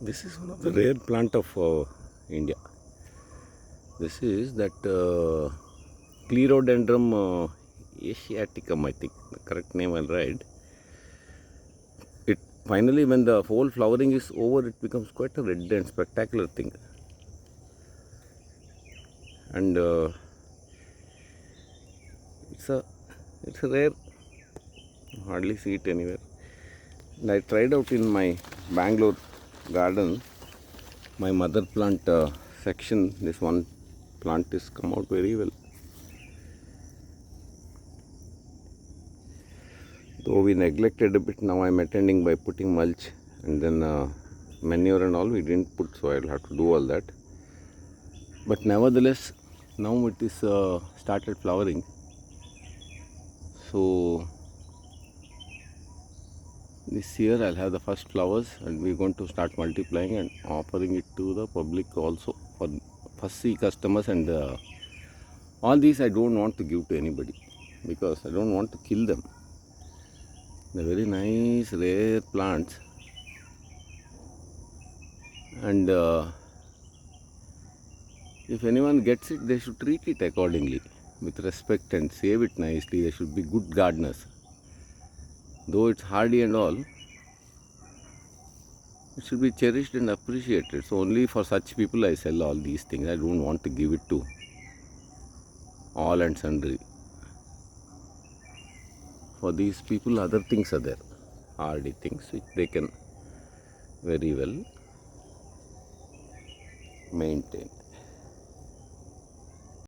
This is one of the rare plant of India. This is that Clerodendrum asiaticum, I think the correct name I'll write. It finally, when the whole flowering is over, it becomes quite a red and spectacular thing. And it's a rare, hardly see it anywhere. And I tried out in my Bangalore garden, my mother plant section. This one plant is come out very well. Though we neglected a bit, now I'm attending by putting mulch and then manure and all we didn't put, so I'll have to do all that. But nevertheless, now it is started flowering. So this year I'll have the first flowers and we're going to start multiplying and offering it to the public also for fussy customers. And all these I don't want to give to anybody because I don't want to kill them. They're very nice, rare plants, and if anyone gets it, they should treat it accordingly with respect and save it nicely. They should be good gardeners. Though it's hardy and all, it should be cherished and appreciated. So only for such people I sell all these things. I don't want to give it to all and sundry. For these people, other things are there, hardy things which they can very well maintain.